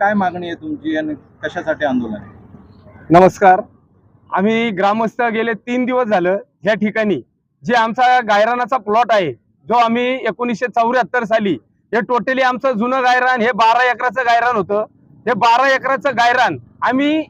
काय मागणी आहे तुमची आणि कशासाठी आंदोलन आहे? नमस्कार. आम्ही ग्रामस्थ गेले 3 दिवस झालं या ठिकाणी जे आमचा गायरानाचा प्लॉट आहे, जो आम्ही 1974 साली, हे टोटली आमचं जुनं गायरान, हे 12 एकराचं गायरान होतं. हे 12 एकराचं गायरान आम्ही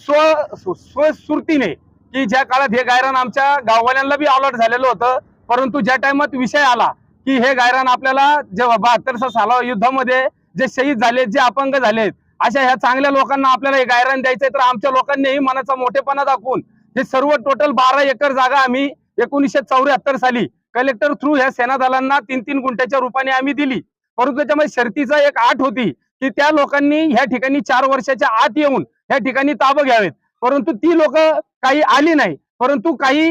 स्वसुरतीने, की ज्या काळात हे गायरान आमच्या गाववाल्यांना बी अलॉट झालेलं होतं, परंतु ज्या टाइमात विषय आला की हे गायरान आपल्याला जेव्हा 72 साला युद्धामध्ये जे शहीद झाले, जे अपंग झालेत, अशा ह्या चांगल्या लोकांना आपल्याला हे गायरान द्यायचंय, तर आमच्या लोकांनीही मनाचा मोठेपणा दाखवून हे सर्व टोटल 12 एकर जागा आम्ही 1974 साली कलेक्टर थ्रू ह्या सेनादलांना 3-3 गुंठ्याच्या रूपाने आम्ही दिली. परंतु त्याच्यामध्ये शर्तीचा एक अट होती की त्या लोकांनी ह्या ठिकाणी 4 वर्षाच्या आत येऊन ह्या ठिकाणी ताबा घ्यावेत. परंतु ती लोक काही आली नाही. परंतु काही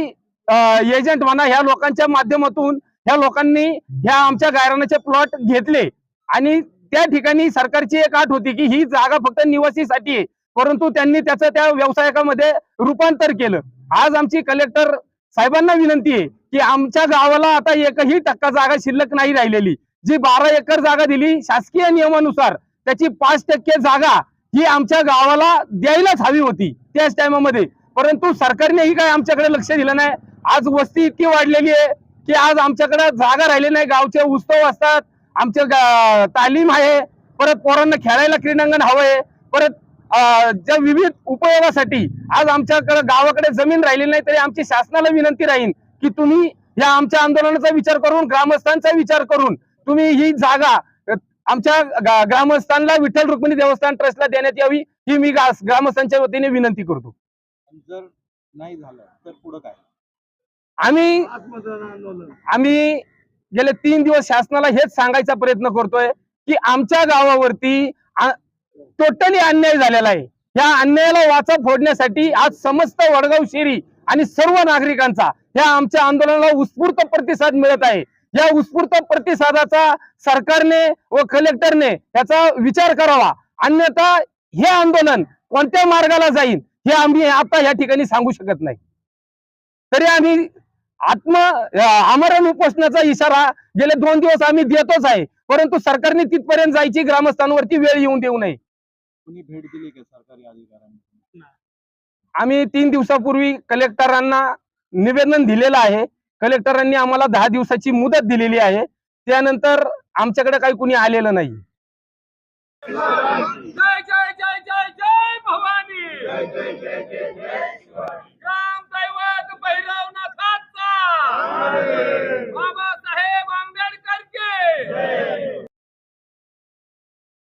एजंट म्हणा, ह्या लोकांच्या माध्यमातून ह्या लोकांनी ह्या आमच्या गायरानाचे प्लॉट घेतले आणि त्या ठिकाणी सरकारची एक अट होती की ही जागा फक्त निवासीसाठी आहे, परंतु त्यांनी त्याचं त्या व्यावसायिकामध्ये रूपांतर केलं. आज आमची कलेक्टर साहेबांना विनंती आहे की आमच्या गावाला आता 1% जागा शिल्लक नाही राहिलेली. जी 12 एकर जागा दिली शासकीय नियमानुसार, त्याची 5% जागा ही आमच्या गावाला द्यायलाच हवी होती त्याच टायमामध्ये, परंतु सरकारनेही काय आमच्याकडे लक्ष दिलं नाही. आज वस्ती इतकी वाढलेली आहे की आज आमच्याकडे जागा राहिली नाही. गावचे उत्सव असतात, आमचे तालीम आहे, परत पोरांना खेळायला क्रीडांगण हवंय, परत ज्या विविध उपयोगासाठी आज आमच्याकडे गावाकडे जमीन राहिली नाही. तरी आमची शासनाला विनंती राहील की तुम्ही या आमच्या आंदोलनाचा विचार करून, ग्रामस्थांचा विचार करून तुम्ही ही जागा आमच्या ग्रामस्थांना विठ्ठल रुक्मिणी देवस्थान ट्रस्टला देण्यात यावी, ही मी ग्रामस्थांच्या वतीने विनंती करतो. जर नाही झालं तर पुढे काय? आम्ही गेले 3 दिवस शासनाला हेच सांगायचा प्रयत्न करतोय की आमच्या गावावरती टोटली अन्याय झालेला आहे. या अन्यायाला वाचा फोडण्यासाठी आज समस्त वडगाव शेरी आणि सर्व नागरिकांचा या आमच्या आंदोलनाला उत्स्फूर्त प्रतिसाद मिळत आहे. या उत्स्फूर्त प्रतिसादाचा सरकारने व कलेक्टरने याचा विचार करावा, अन्यथा हे आंदोलन कोणत्या मार्गाला जाईल हे आम्ही आता या ठिकाणी सांगू शकत नाही. तरी आम्ही आमरण उपोषणाचा इशारा गेले 2 दिवस आम्ही देतोच आहे, परंतु सरकारने तिथपर्यंत जायची ग्रामस्थांवरती वेळ येऊन देऊ नये. कुणी भेट दिली का सरकारी अधिकाऱ्यांनी? आम्ही 3 दिवसापूर्वी कलेक्टरांना निवेदन दिलेलं आहे. कलेक्टरांनी आम्हाला 10 दिवसाची मुदत दिलेली आहे. त्यानंतर आमच्याकडे काही कुणी आलेलं नाही. जय जय जय जय जय भवानी, जय जय जय जय जय ग्राम दैवत भैरवनाथाचा.